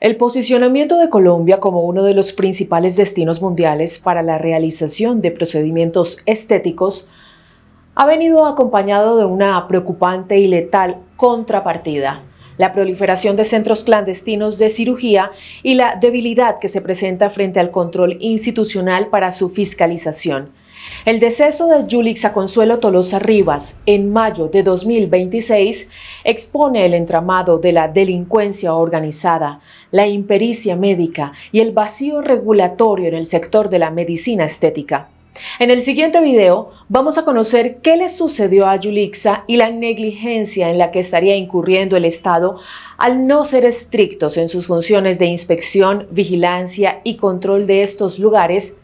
El posicionamiento de Colombia como uno de los principales destinos mundiales para la realización de procedimientos estéticos ha venido acompañado de una preocupante y letal contrapartida: la proliferación de centros clandestinos de cirugía y la debilidad que se presenta frente al control institucional para su fiscalización. El deceso de Yulixa Consuelo Tolosa Rivas en mayo de 2026 expone el entramado de la delincuencia organizada, la impericia médica y el vacío regulatorio en el sector de la medicina estética. En el siguiente video vamos a conocer qué le sucedió a Yulixa y la negligencia en la que estaría incurriendo el Estado al no ser estrictos en sus funciones de inspección, vigilancia y control de estos lugares,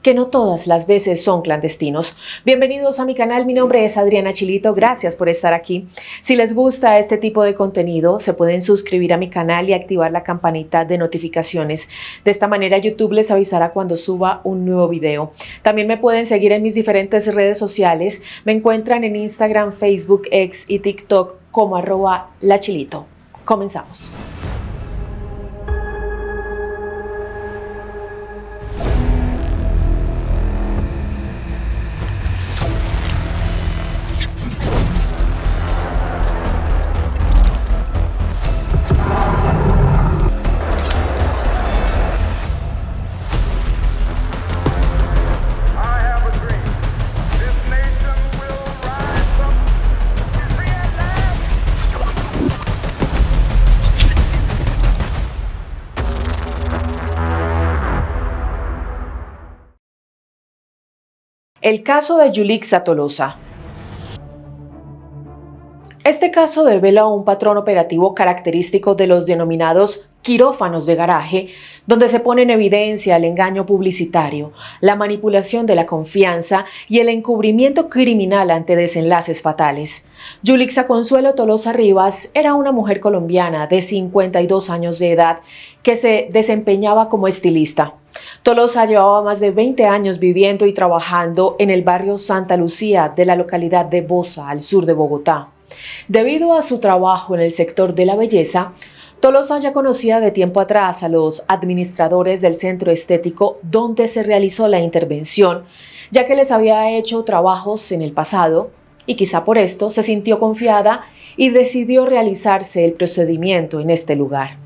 que no todas las veces son clandestinos. Bienvenidos a mi canal, mi nombre es Adriana Chilito, gracias por estar aquí. Si les gusta este tipo de contenido, se pueden suscribir a mi canal y activar la campanita de notificaciones. De esta manera YouTube les avisará cuando suba un nuevo video. También me pueden seguir en mis diferentes redes sociales. Me encuentran en Instagram, Facebook, X y TikTok como @lachilito. Comenzamos. El caso de Yulixa Tolosa. Este caso devela un patrón operativo característico de los denominados quirófanos de garaje, donde se pone en evidencia el engaño publicitario, la manipulación de la confianza y el encubrimiento criminal ante desenlaces fatales. Yulixa Consuelo Tolosa Rivas era una mujer colombiana de 52 años de edad que se desempeñaba como estilista. Tolosa llevaba más de 20 años viviendo y trabajando en el barrio Santa Lucía de la localidad de Bosa, al sur de Bogotá. Debido a su trabajo en el sector de la belleza, Tolosa ya conocía de tiempo atrás a los administradores del centro estético donde se realizó la intervención, ya que les había hecho trabajos en el pasado y quizá por esto se sintió confiada y decidió realizarse el procedimiento en este lugar.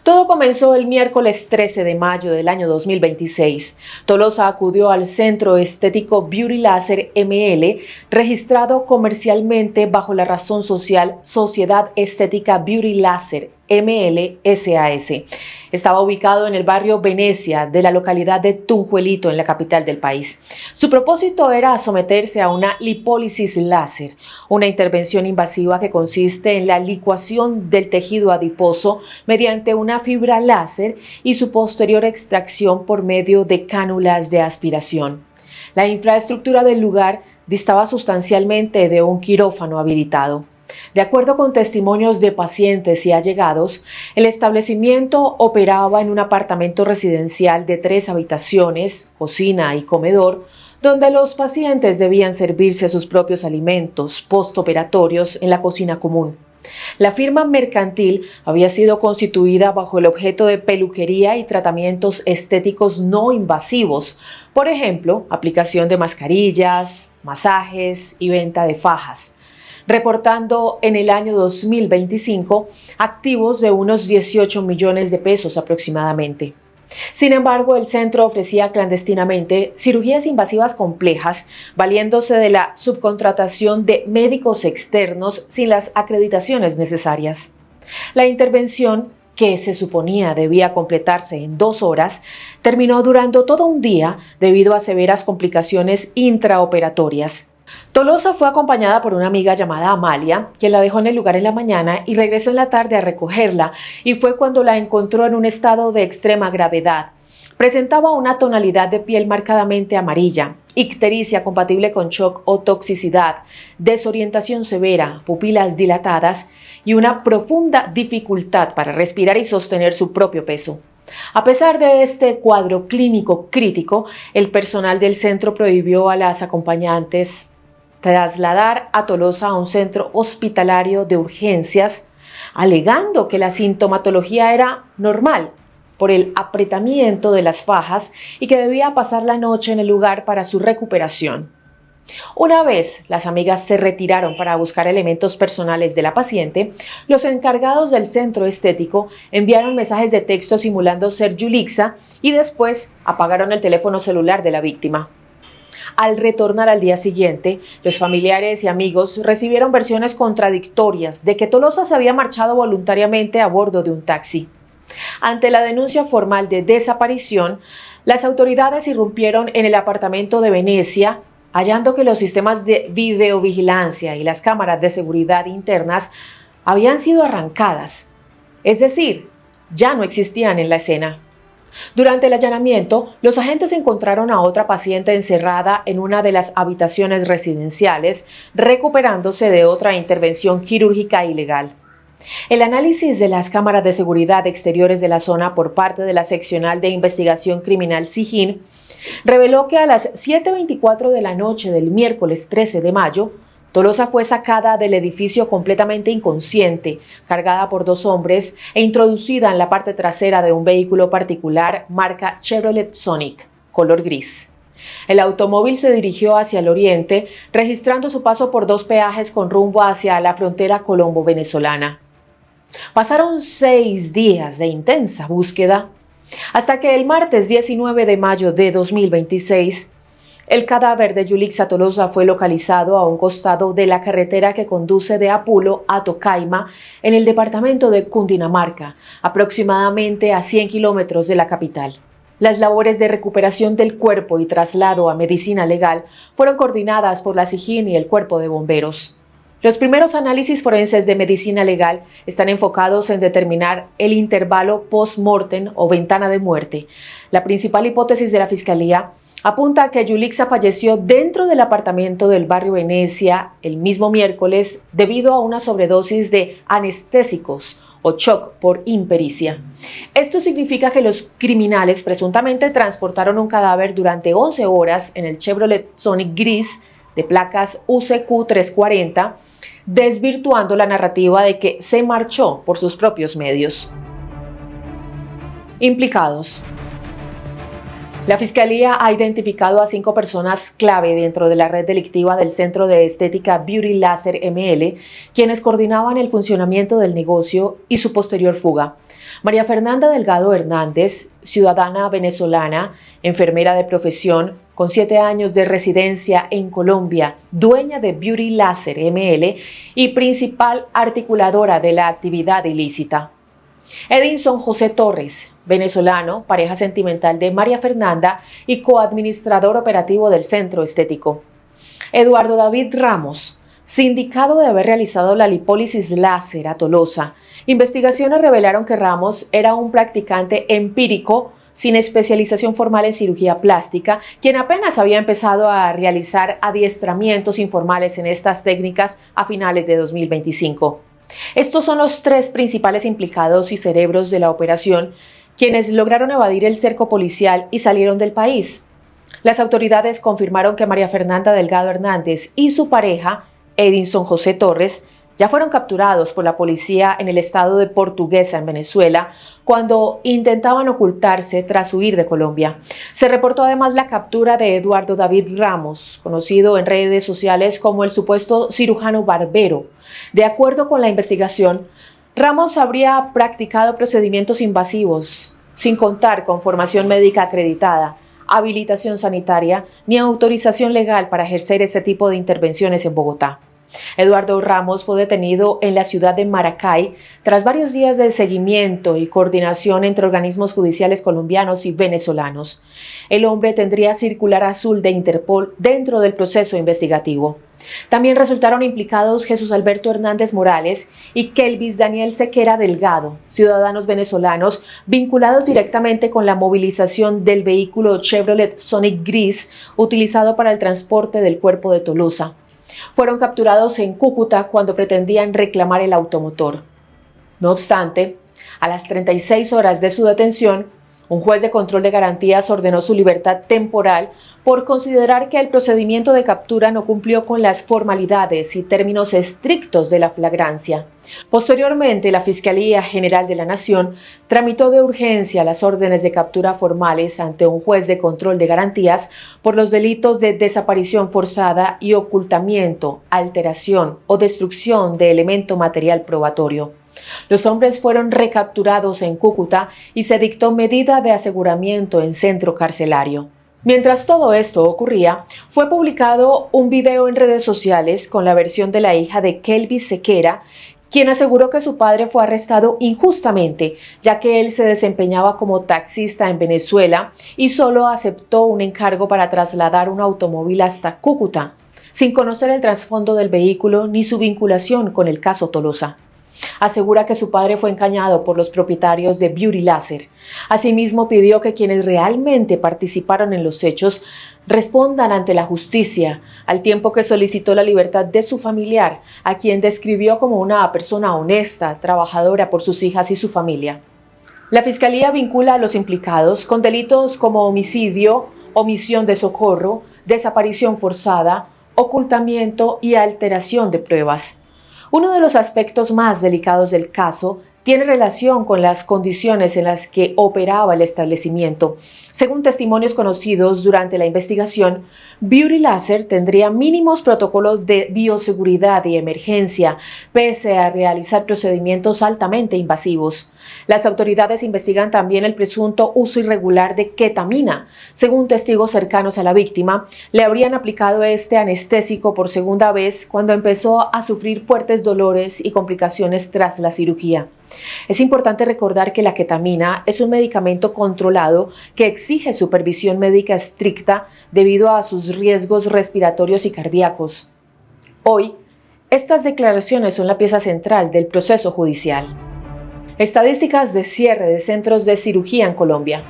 Todo comenzó el miércoles 13 de mayo del año 2026. Tolosa acudió al centro estético Beauty Laser ML, registrado comercialmente bajo la razón social Sociedad Estética Beauty Laser ML SAS. Estaba ubicado en el barrio Venecia de la localidad de Tunjuelito, en la capital del país. Su propósito era someterse a una lipólisis láser, una intervención invasiva que consiste en la licuación del tejido adiposo mediante una fibra láser y su posterior extracción por medio de cánulas de aspiración. La infraestructura del lugar distaba sustancialmente de un quirófano habilitado. De acuerdo con testimonios de pacientes y allegados, el establecimiento operaba en un apartamento residencial de 3 habitaciones, cocina y comedor, donde los pacientes debían servirse sus propios alimentos postoperatorios en la cocina común. La firma mercantil había sido constituida bajo el objeto de peluquería y tratamientos estéticos no invasivos, por ejemplo, aplicación de mascarillas, masajes y venta de fajas, reportando en el año 2025 activos de unos 18 millones de pesos aproximadamente. Sin embargo, el centro ofrecía clandestinamente cirugías invasivas complejas, valiéndose de la subcontratación de médicos externos sin las acreditaciones necesarias. La intervención, que se suponía debía completarse en 2 horas, terminó durando todo un día debido a severas complicaciones intraoperatorias. Tolosa fue acompañada por una amiga llamada Amalia, quien la dejó en el lugar en la mañana y regresó en la tarde a recogerla, y fue cuando la encontró en un estado de extrema gravedad. Presentaba una tonalidad de piel marcadamente amarilla, ictericia compatible con shock o toxicidad, desorientación severa, pupilas dilatadas y una profunda dificultad para respirar y sostener su propio peso. A pesar de este cuadro clínico crítico, el personal del centro prohibió a las acompañantes trasladar a Tolosa a un centro hospitalario de urgencias, alegando que la sintomatología era normal por el apretamiento de las fajas y que debía pasar la noche en el lugar para su recuperación. Una vez las amigas se retiraron para buscar elementos personales de la paciente, los encargados del centro estético enviaron mensajes de texto simulando ser Yulixa y después apagaron el teléfono celular de la víctima. Al retornar al día siguiente, los familiares y amigos recibieron versiones contradictorias de que Tolosa se había marchado voluntariamente a bordo de un taxi. Ante la denuncia formal de desaparición, las autoridades irrumpieron en el apartamento de Venecia, hallando que los sistemas de videovigilancia y las cámaras de seguridad internas habían sido arrancadas, es decir, ya no existían en la escena. Durante el allanamiento, los agentes encontraron a otra paciente encerrada en una de las habitaciones residenciales, recuperándose de otra intervención quirúrgica ilegal. El análisis de las cámaras de seguridad exteriores de la zona por parte de la Seccional de Investigación Criminal SIJIN reveló que a las 7:24 de la noche del miércoles 13 de mayo, Tolosa fue sacada del edificio completamente inconsciente, cargada por dos hombres e introducida en la parte trasera de un vehículo particular marca Chevrolet Sonic, color gris. El automóvil se dirigió hacia el oriente, registrando su paso por dos peajes con rumbo hacia la frontera colombo-venezolana. Pasaron 6 días de intensa búsqueda, hasta que el martes 19 de mayo de 2026, el cadáver de Yulixa Tolosa fue localizado a un costado de la carretera que conduce de Apulo a Tocaima, en el departamento de Cundinamarca, aproximadamente a 100 kilómetros de la capital. Las labores de recuperación del cuerpo y traslado a medicina legal fueron coordinadas por la SIJIN y el Cuerpo de Bomberos. Los primeros análisis forenses de medicina legal están enfocados en determinar el intervalo post-mortem o ventana de muerte. La principal hipótesis de la Fiscalía apunta a que Yulixa falleció dentro del apartamento del barrio Venecia el mismo miércoles debido a una sobredosis de anestésicos o shock por impericia. Esto significa que los criminales presuntamente transportaron un cadáver durante 11 horas en el Chevrolet Sonic gris de placas UCQ 340, desvirtuando la narrativa de que se marchó por sus propios medios. Implicados. La Fiscalía ha identificado a 5 personas clave dentro de la red delictiva del Centro de Estética Beauty Laser ML, quienes coordinaban el funcionamiento del negocio y su posterior fuga. María Fernanda Delgado Hernández, ciudadana venezolana, enfermera de profesión, con 7 años de residencia en Colombia, dueña de Beauty Laser ML y principal articuladora de la actividad ilícita. Edinson José Torres, venezolano, pareja sentimental de María Fernanda y coadministrador operativo del centro estético. Eduardo David Ramos, sindicado de haber realizado la lipólisis láser a Tolosa. Investigaciones revelaron que Ramos era un practicante empírico sin especialización formal en cirugía plástica, quien apenas había empezado a realizar adiestramientos informales en estas técnicas a finales de 2025. Estos son los 3 principales implicados y cerebros de la operación, quienes lograron evadir el cerco policial y salieron del país. Las autoridades confirmaron que María Fernanda Delgado Hernández y su pareja, Edinson José Torres, ya fueron capturados por la policía en el estado de Portuguesa, en Venezuela, cuando intentaban ocultarse tras huir de Colombia. Se reportó además la captura de Eduardo David Ramos, conocido en redes sociales como el supuesto cirujano barbero. De acuerdo con la investigación, Ramos habría practicado procedimientos invasivos, sin contar con formación médica acreditada, habilitación sanitaria ni autorización legal para ejercer este tipo de intervenciones en Bogotá. Eduardo Ramos fue detenido en la ciudad de Maracay tras varios días de seguimiento y coordinación entre organismos judiciales colombianos y venezolanos. El hombre tendría circular azul de Interpol dentro del proceso investigativo. También resultaron implicados Jesús Alberto Hernández Morales y Kelvis Daniel Sequera Delgado, ciudadanos venezolanos vinculados directamente con la movilización del vehículo Chevrolet Sonic gris utilizado para el transporte del cuerpo de Tolosa. Fueron capturados en Cúcuta cuando pretendían reclamar el automotor. No obstante, a las 36 horas de su detención, Un juez de control de garantías ordenó su libertad temporal por considerar que el procedimiento de captura no cumplió con las formalidades y términos estrictos de la flagrancia. Posteriormente, la Fiscalía General de la Nación tramitó de urgencia las órdenes de captura formales ante un juez de control de garantías por los delitos de desaparición forzada y ocultamiento, alteración o destrucción de elemento material probatorio. Los hombres fueron recapturados en Cúcuta y se dictó medida de aseguramiento en centro carcelario. Mientras todo esto ocurría, fue publicado un video en redes sociales con la versión de la hija de Kelvis Sequera, quien aseguró que su padre fue arrestado injustamente, ya que él se desempeñaba como taxista en Venezuela y solo aceptó un encargo para trasladar un automóvil hasta Cúcuta, sin conocer el trasfondo del vehículo ni su vinculación con el caso Tolosa. Asegura que su padre fue engañado por los propietarios de Beauty Laser. Asimismo, pidió que quienes realmente participaron en los hechos respondan ante la justicia, al tiempo que solicitó la libertad de su familiar, a quien describió como una persona honesta, trabajadora por sus hijas y su familia. La Fiscalía vincula a los implicados con delitos como homicidio, omisión de socorro, desaparición forzada, ocultamiento y alteración de pruebas. Uno de los aspectos más delicados del caso tiene relación con las condiciones en las que operaba el establecimiento. Según testimonios conocidos durante la investigación, Beauty Laser tendría mínimos protocolos de bioseguridad y emergencia, pese a realizar procedimientos altamente invasivos. Las autoridades investigan también el presunto uso irregular de ketamina. Según testigos cercanos a la víctima, le habrían aplicado este anestésico por segunda vez cuando empezó a sufrir fuertes dolores y complicaciones tras la cirugía. Es importante recordar que la ketamina es un medicamento controlado que exige supervisión médica estricta debido a sus riesgos respiratorios y cardíacos. Hoy, estas declaraciones son la pieza central del proceso judicial. Estadísticas de cierre de centros de cirugía en Colombia.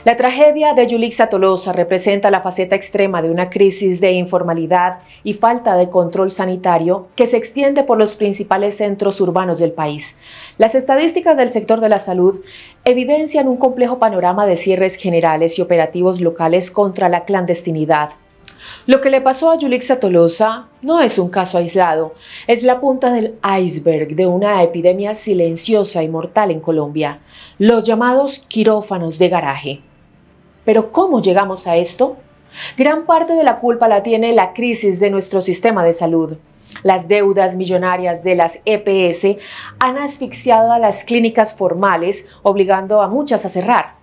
La tragedia de Yulixa Tolosa representa la faceta extrema de una crisis de informalidad y falta de control sanitario que se extiende por los principales centros urbanos del país. Las estadísticas del sector de la salud evidencian un complejo panorama de cierres generales y operativos locales contra la clandestinidad. Lo que le pasó a Yulixa Tolosa no es un caso aislado, es la punta del iceberg de una epidemia silenciosa y mortal en Colombia, los llamados quirófanos de garaje. ¿Pero cómo llegamos a esto? Gran parte de la culpa la tiene la crisis de nuestro sistema de salud. Las deudas millonarias de las EPS han asfixiado a las clínicas formales, obligando a muchas a cerrar.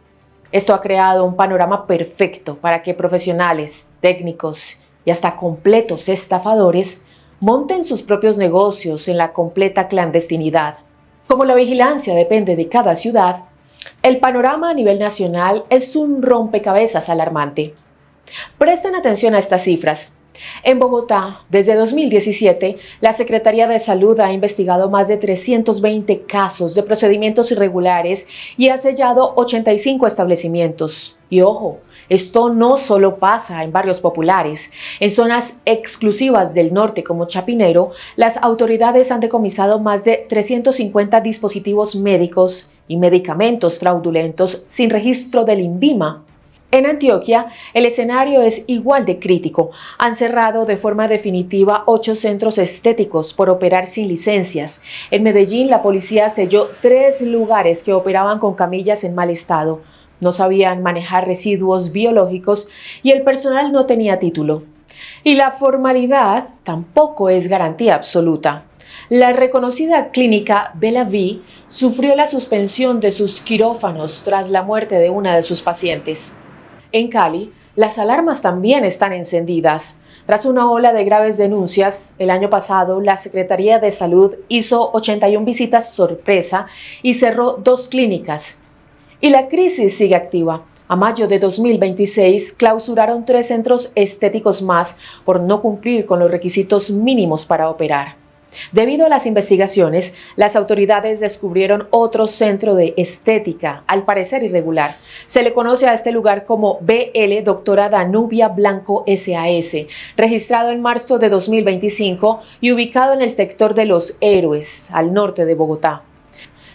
Esto ha creado un panorama perfecto para que profesionales, técnicos y hasta completos estafadores monten sus propios negocios en la completa clandestinidad. Como la vigilancia depende de cada ciudad, el panorama a nivel nacional es un rompecabezas alarmante. Presten atención a estas cifras. En Bogotá, desde 2017, la Secretaría de Salud ha investigado más de 320 casos de procedimientos irregulares y ha sellado 85 establecimientos. Y ojo, esto no solo pasa en barrios populares. En zonas exclusivas del norte como Chapinero, las autoridades han decomisado más de 350 dispositivos médicos y medicamentos fraudulentos sin registro del INVIMA. En Antioquia, el escenario es igual de crítico. Han cerrado de forma definitiva 8 centros estéticos por operar sin licencias. En Medellín, la policía selló 3 lugares que operaban con camillas en mal estado. No sabían manejar residuos biológicos y el personal no tenía título. Y la formalidad tampoco es garantía absoluta. La reconocida clínica Bella-Vie sufrió la suspensión de sus quirófanos tras la muerte de una de sus pacientes. En Cali, las alarmas también están encendidas. Tras una ola de graves denuncias, el año pasado la Secretaría de Salud hizo 81 visitas sorpresa y cerró 2 clínicas. Y la crisis sigue activa. A mayo de 2026 clausuraron 3 centros estéticos más por no cumplir con los requisitos mínimos para operar. Debido a las investigaciones, las autoridades descubrieron otro centro de estética, al parecer irregular. Se le conoce a este lugar como BL Doctora Danubia Blanco SAS, registrado en marzo de 2025 y ubicado en el sector de Los Héroes, al norte de Bogotá.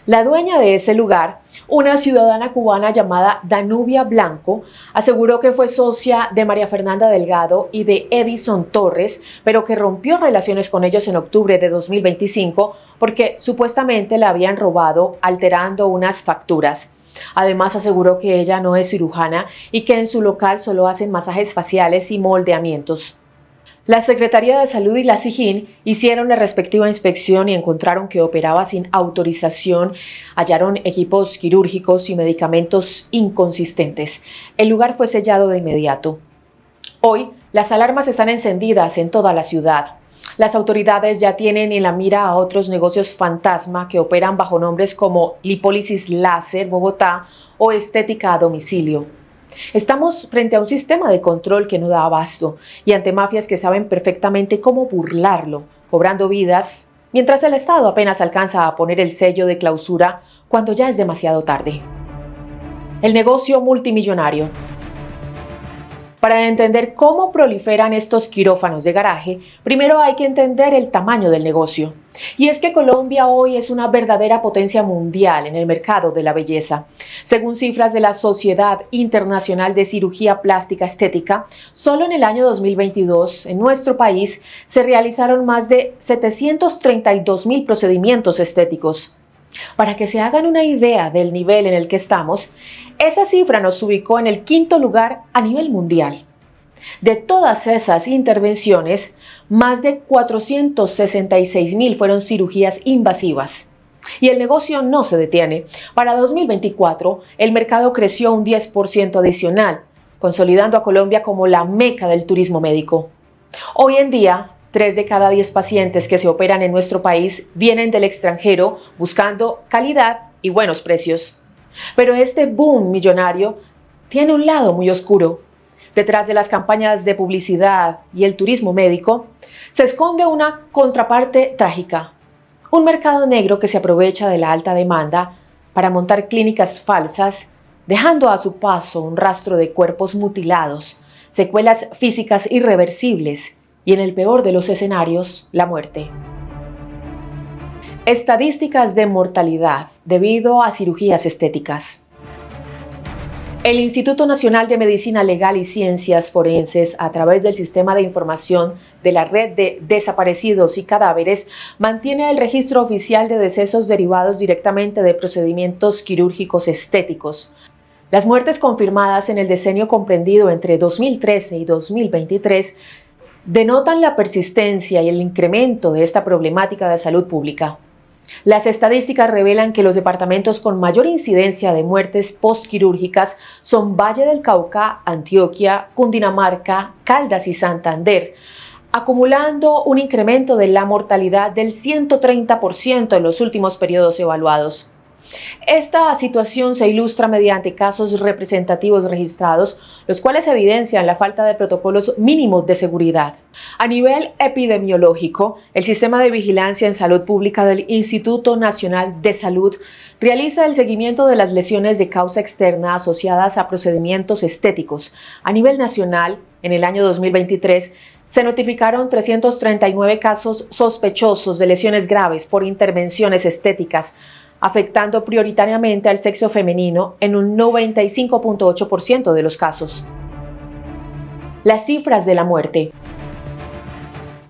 La dueña de ese lugar, una ciudadana cubana llamada Danubia Blanco, aseguró que fue socia de María Fernanda Delgado y de Edison Torres, pero que rompió relaciones con ellos en octubre de 2025 porque supuestamente la habían robado alterando unas facturas. Además, aseguró que ella no es cirujana y que en su local solo hacen masajes faciales y moldeamientos. La Secretaría de Salud y la SIJIN hicieron la respectiva inspección y encontraron que operaba sin autorización, hallaron equipos quirúrgicos y medicamentos inconsistentes. El lugar fue sellado de inmediato. Hoy, las alarmas están encendidas en toda la ciudad. Las autoridades ya tienen en la mira a otros negocios fantasma que operan bajo nombres como Lipólisis Láser Bogotá o Estética a Domicilio. Estamos frente a un sistema de control que no da abasto y ante mafias que saben perfectamente cómo burlarlo, cobrando vidas, mientras el Estado apenas alcanza a poner el sello de clausura cuando ya es demasiado tarde. El negocio multimillonario. Para entender cómo proliferan estos quirófanos de garaje, primero hay que entender el tamaño del negocio. Y es que Colombia hoy es una verdadera potencia mundial en el mercado de la belleza. Según cifras de la Sociedad Internacional de Cirugía Plástica Estética, solo en el año 2022, en nuestro país, se realizaron más de 732.000 procedimientos estéticos. Para que se hagan una idea del nivel en el que estamos, esa cifra nos ubicó en el 5º lugar a nivel mundial. De todas esas intervenciones, más de 466.000 fueron cirugías invasivas. Y el negocio no se detiene. Para 2024, el mercado creció un 10% adicional, consolidando a Colombia como la meca del turismo médico. Hoy en día, 3 de cada 10 pacientes que se operan en nuestro país vienen del extranjero buscando calidad y buenos precios. Pero este boom millonario tiene un lado muy oscuro. Detrás de las campañas de publicidad y el turismo médico, se esconde una contraparte trágica. Un mercado negro que se aprovecha de la alta demanda para montar clínicas falsas, dejando a su paso un rastro de cuerpos mutilados, secuelas físicas irreversibles y, en el peor de los escenarios, la muerte. Estadísticas de mortalidad debido a cirugías estéticas. El Instituto Nacional de Medicina Legal y Ciencias Forenses, a través del Sistema de Información de la Red de Desaparecidos y Cadáveres, mantiene el registro oficial de decesos derivados directamente de procedimientos quirúrgicos estéticos. Las muertes confirmadas en el decenio comprendido entre 2013 y 2023 denotan la persistencia y el incremento de esta problemática de salud pública. Las estadísticas revelan que los departamentos con mayor incidencia de muertes postquirúrgicas son Valle del Cauca, Antioquia, Cundinamarca, Caldas y Santander, acumulando un incremento de la mortalidad del 130% en los últimos periodos evaluados. Esta situación se ilustra mediante casos representativos registrados, los cuales evidencian la falta de protocolos mínimos de seguridad. A nivel epidemiológico, el Sistema de Vigilancia en Salud Pública del Instituto Nacional de Salud realiza el seguimiento de las lesiones de causa externa asociadas a procedimientos estéticos. A nivel nacional, en el año 2023, se notificaron 339 casos sospechosos de lesiones graves por intervenciones estéticas, afectando prioritariamente al sexo femenino en un 95.8% de los casos. Las cifras de la muerte.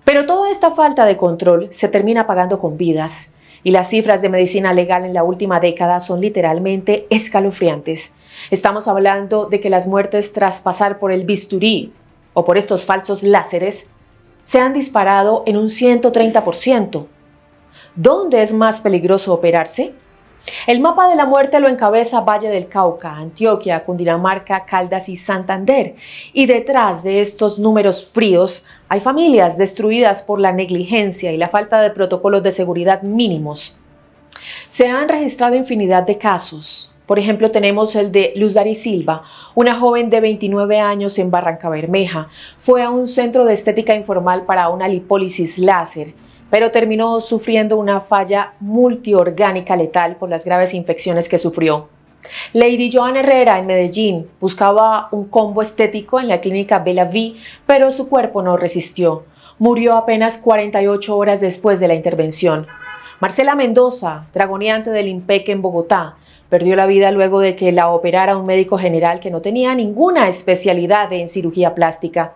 Pero toda esta falta de control se termina pagando con vidas, y las cifras de medicina legal en la última década son literalmente escalofriantes. Estamos hablando de que las muertes tras pasar por el bisturí o por estos falsos láseres se han disparado en un 130%. ¿Dónde es más peligroso operarse? El mapa de la muerte lo encabeza Valle del Cauca, Antioquia, Cundinamarca, Caldas y Santander. Y detrás de estos números fríos hay familias destruidas por la negligencia y la falta de protocolos de seguridad mínimos. Se han registrado infinidad de casos. Por ejemplo, tenemos el de Luz Dari Silva, una joven de 29 años en Barrancabermeja. Fue a un centro de estética informal para una lipólisis láser, pero terminó sufriendo una falla multiorgánica letal por las graves infecciones que sufrió. Lady Joan Herrera en Medellín buscaba un combo estético en la clínica Bella Vi, pero su cuerpo no resistió. Murió apenas 48 horas después de la intervención. Marcela Mendoza, dragoneante del IMPEC en Bogotá, perdió la vida luego de que la operara un médico general que no tenía ninguna especialidad en cirugía plástica.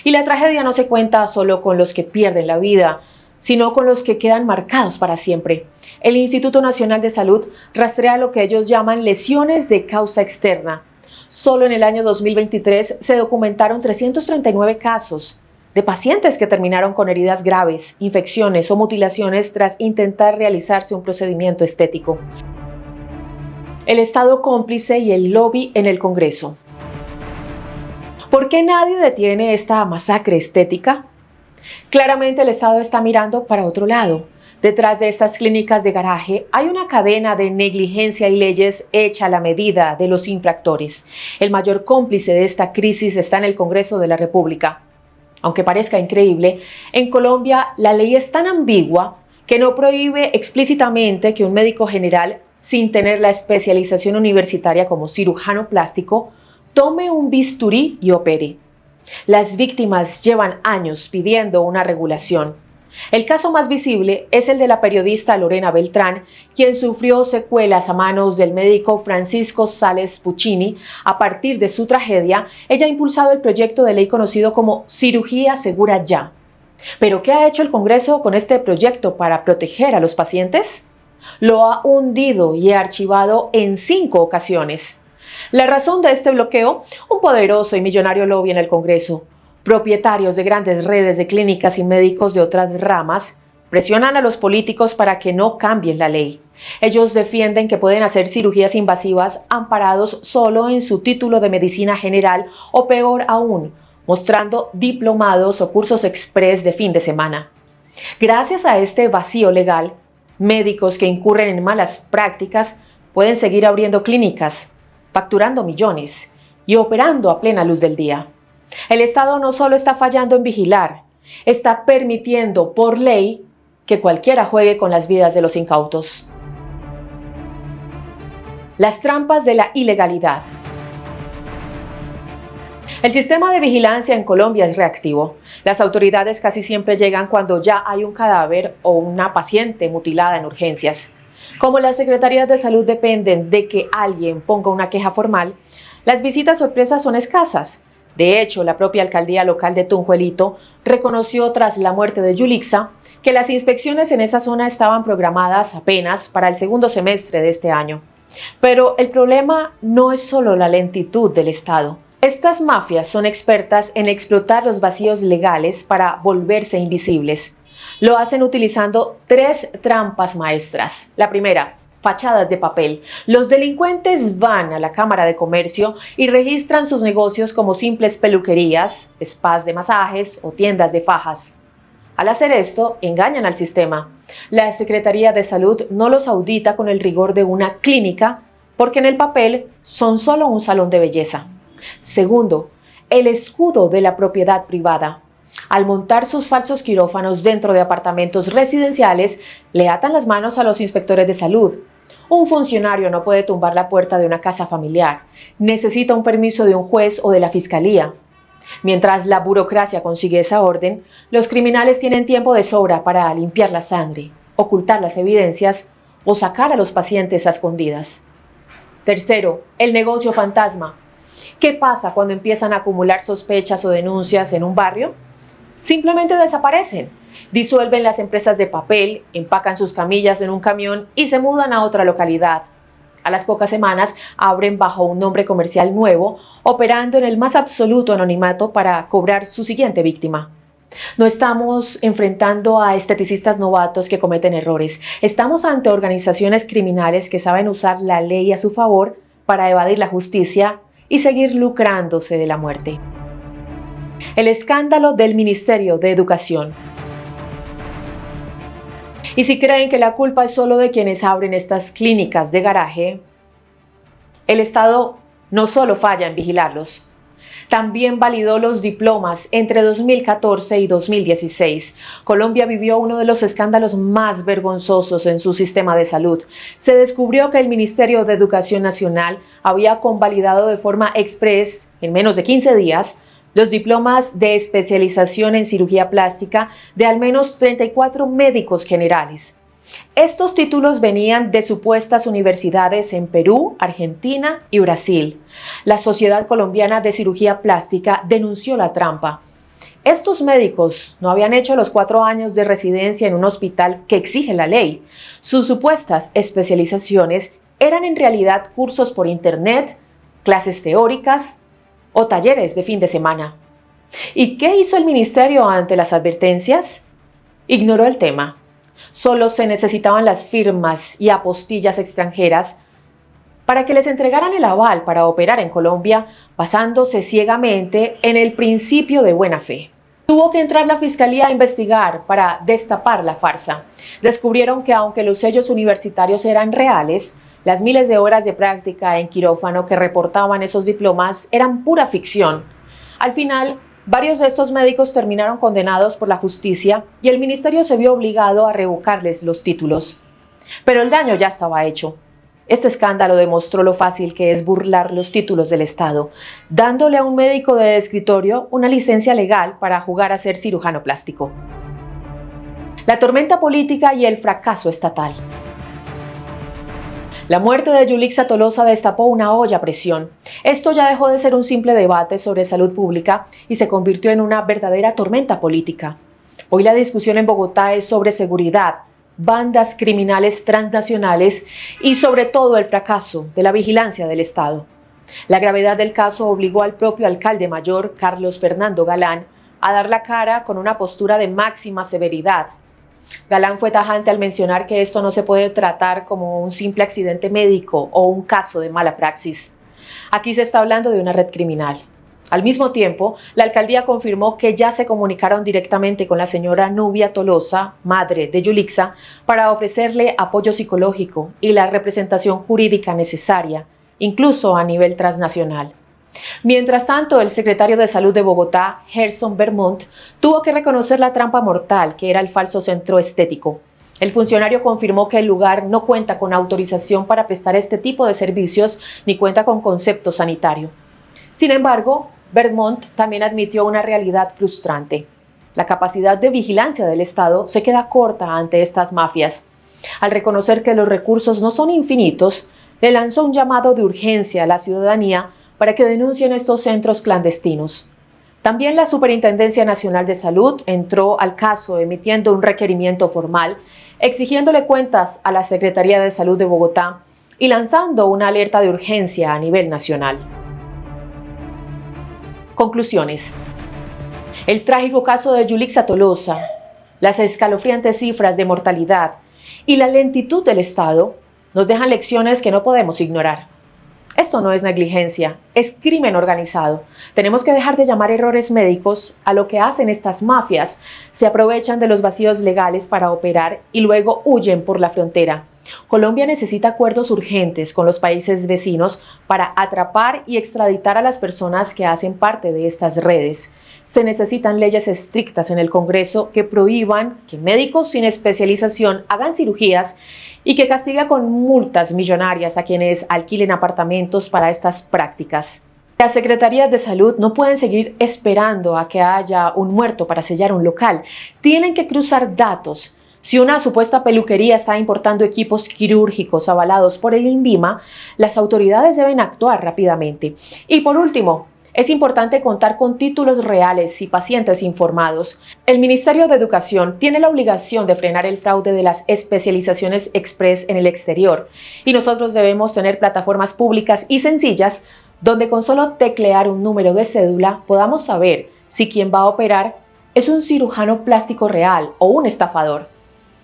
Y la tragedia no se cuenta solo con los que pierden la vida, sino con los que quedan marcados para siempre. El Instituto Nacional de Salud rastrea lo que ellos llaman lesiones de causa externa. Solo en el año 2023 se documentaron 339 casos de pacientes que terminaron con heridas graves, infecciones o mutilaciones tras intentar realizarse un procedimiento estético. El Estado cómplice y el lobby en el Congreso. ¿Por qué nadie detiene esta masacre estética? Claramente el Estado está mirando para otro lado. Detrás de estas clínicas de garaje hay una cadena de negligencia y leyes hecha a la medida de los infractores. El mayor cómplice de esta crisis está en el Congreso de la República. Aunque parezca increíble, en Colombia la ley es tan ambigua que no prohíbe explícitamente que un médico general, sin tener la especialización universitaria como cirujano plástico, tome un bisturí y opere. Las víctimas llevan años pidiendo una regulación. El caso más visible es el de la periodista Lorena Beltrán, quien sufrió secuelas a manos del médico Francisco Sales Puccini. A partir de su tragedia, ella ha impulsado el proyecto de ley conocido como Cirugía Segura Ya. ¿Pero qué ha hecho el Congreso con este proyecto para proteger a los pacientes? Lo ha hundido y archivado en 5 ocasiones. La razón de este bloqueo, un poderoso y millonario lobby en el Congreso. Propietarios de grandes redes de clínicas y médicos de otras ramas presionan a los políticos para que no cambien la ley. Ellos defienden que pueden hacer cirugías invasivas amparados solo en su título de medicina general o peor aún, mostrando diplomados o cursos express de fin de semana. Gracias a este vacío legal, médicos que incurren en malas prácticas pueden seguir abriendo clínicas, facturando millones y operando a plena luz del día. El Estado no solo está fallando en vigilar, está permitiendo por ley que cualquiera juegue con las vidas de los incautos. Las trampas de la ilegalidad. El sistema de vigilancia en Colombia es reactivo. Las autoridades casi siempre llegan cuando ya hay un cadáver o una paciente mutilada en urgencias. Como las secretarías de salud dependen de que alguien ponga una queja formal, las visitas sorpresas son escasas. De hecho, la propia alcaldía local de Tunjuelito reconoció tras la muerte de Yulixa que las inspecciones en esa zona estaban programadas apenas para el segundo semestre de este año. Pero el problema no es solo la lentitud del Estado. Estas mafias son expertas en explotar los vacíos legales para volverse invisibles. Lo hacen utilizando 3 trampas maestras. La primera, fachadas de papel. Los delincuentes van a la Cámara de Comercio y registran sus negocios como simples peluquerías, spas de masajes o tiendas de fajas. Al hacer esto, engañan al sistema. La Secretaría de Salud no los audita con el rigor de una clínica porque en el papel son solo un salón de belleza. Segundo, el escudo de la propiedad privada. Al montar sus falsos quirófanos dentro de apartamentos residenciales, le atan las manos a los inspectores de salud. Un funcionario no puede tumbar la puerta de una casa familiar. Necesita un permiso de un juez o de la fiscalía. Mientras la burocracia consigue esa orden, los criminales tienen tiempo de sobra para limpiar la sangre, ocultar las evidencias o sacar a los pacientes a escondidas. Tercero, el negocio fantasma. ¿Qué pasa cuando empiezan a acumular sospechas o denuncias en un barrio? Simplemente desaparecen, disuelven las empresas de papel, empacan sus camillas en un camión y se mudan a otra localidad. A las pocas semanas abren bajo un nombre comercial nuevo, operando en el más absoluto anonimato para cobrar su siguiente víctima. No estamos enfrentando a esteticistas novatos que cometen errores. Estamos ante organizaciones criminales que saben usar la ley a su favor para evadir la justicia y seguir lucrándose de la muerte. El escándalo del Ministerio de Educación. Y si creen que la culpa es solo de quienes abren estas clínicas de garaje, el Estado no solo falla en vigilarlos, también validó los diplomas entre 2014 y 2016. Colombia vivió uno de los escándalos más vergonzosos en su sistema de salud. Se descubrió que el Ministerio de Educación Nacional había convalidado de forma express, en menos de 15 días, los diplomas de especialización en cirugía plástica de al menos 34 médicos generales. Estos títulos venían de supuestas universidades en Perú, Argentina y Brasil. La Sociedad Colombiana de Cirugía Plástica denunció la trampa. Estos médicos no habían hecho los 4 años de residencia en un hospital que exige la ley. Sus supuestas especializaciones eran en realidad cursos por internet, clases teóricas o talleres de fin de semana. ¿Y qué hizo el ministerio ante las advertencias? Ignoró el tema. Solo se necesitaban las firmas y apostillas extranjeras para que les entregaran el aval para operar en Colombia, basándose ciegamente en el principio de buena fe. Tuvo que entrar la fiscalía a investigar para destapar la farsa. Descubrieron que aunque los sellos universitarios eran reales, las miles de horas de práctica en quirófano que reportaban esos diplomas eran pura ficción. Al final, varios de estos médicos terminaron condenados por la justicia y el ministerio se vio obligado a revocarles los títulos. Pero el daño ya estaba hecho. Este escándalo demostró lo fácil que es burlar los títulos del Estado, dándole a un médico de escritorio una licencia legal para jugar a ser cirujano plástico. La tormenta política y el fracaso estatal. La muerte de Yulixa Tolosa destapó una olla a presión. Esto ya dejó de ser un simple debate sobre salud pública y se convirtió en una verdadera tormenta política. Hoy la discusión en Bogotá es sobre seguridad, bandas criminales transnacionales y sobre todo el fracaso de la vigilancia del Estado. La gravedad del caso obligó al propio alcalde mayor, Carlos Fernando Galán, a dar la cara con una postura de máxima severidad. Galán fue tajante al mencionar que esto no se puede tratar como un simple accidente médico o un caso de mala praxis. Aquí se está hablando de una red criminal. Al mismo tiempo, la alcaldía confirmó que ya se comunicaron directamente con la señora Nubia Tolosa, madre de Yulixa, para ofrecerle apoyo psicológico y la representación jurídica necesaria, incluso a nivel transnacional. Mientras tanto, el secretario de Salud de Bogotá, Gerson Vermont, tuvo que reconocer la trampa mortal que era el falso centro estético. El funcionario confirmó que el lugar no cuenta con autorización para prestar este tipo de servicios ni cuenta con concepto sanitario. Sin embargo, Vermont también admitió una realidad frustrante. La capacidad de vigilancia del Estado se queda corta ante estas mafias. Al reconocer que los recursos no son infinitos, le lanzó un llamado de urgencia a la ciudadanía para que denuncien estos centros clandestinos. También la Superintendencia Nacional de Salud entró al caso emitiendo un requerimiento formal, exigiéndole cuentas a la Secretaría de Salud de Bogotá y lanzando una alerta de urgencia a nivel nacional. Conclusiones. El trágico caso de Yulixa Tolosa, las escalofriantes cifras de mortalidad y la lentitud del Estado nos dejan lecciones que no podemos ignorar. Esto no es negligencia, es crimen organizado. Tenemos que dejar de llamar errores médicos a lo que hacen estas mafias. Se aprovechan de los vacíos legales para operar y luego huyen por la frontera. Colombia necesita acuerdos urgentes con los países vecinos para atrapar y extraditar a las personas que hacen parte de estas redes. Se necesitan leyes estrictas en el Congreso que prohíban que médicos sin especialización hagan cirugías y que castiga con multas millonarias a quienes alquilen apartamentos para estas prácticas. Las secretarías de salud no pueden seguir esperando a que haya un muerto para sellar un local. Tienen que cruzar datos. Si una supuesta peluquería está importando equipos quirúrgicos avalados por el INVIMA, las autoridades deben actuar rápidamente. Y por último, es importante contar con títulos reales y pacientes informados. El Ministerio de Educación tiene la obligación de frenar el fraude de las especializaciones express en el exterior y nosotros debemos tener plataformas públicas y sencillas donde con solo teclear un número de cédula podamos saber si quien va a operar es un cirujano plástico real o un estafador.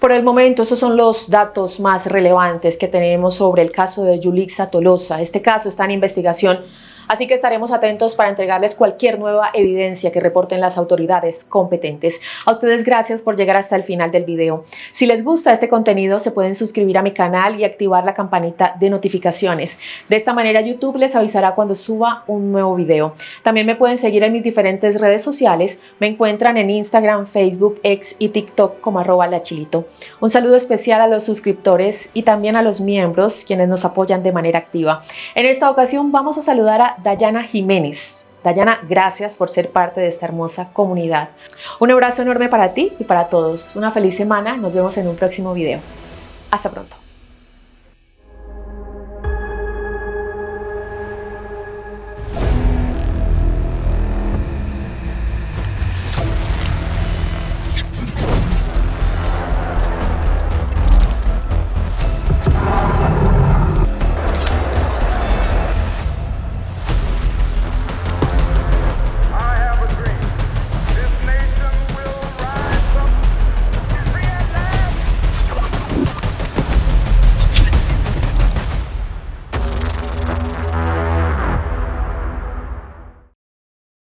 Por el momento, esos son los datos más relevantes que tenemos sobre el caso de Yulixa Tolosa. Este caso está en investigación, así que estaremos atentos para entregarles cualquier nueva evidencia que reporten las autoridades competentes. A ustedes gracias por llegar hasta el final del video. Si les gusta este contenido, se pueden suscribir a mi canal y activar la campanita de notificaciones. De esta manera, YouTube les avisará cuando suba un nuevo video. También me pueden seguir en mis diferentes redes sociales. Me encuentran en Instagram, Facebook, X y TikTok como @lachilito. Un saludo especial a los suscriptores y también a los miembros, quienes nos apoyan de manera activa. En esta ocasión vamos a saludar a Dayana Jiménez. Dayana, gracias por ser parte de esta hermosa comunidad. Un abrazo enorme para ti y para todos. Una feliz semana. Nos vemos en un próximo video. Hasta pronto.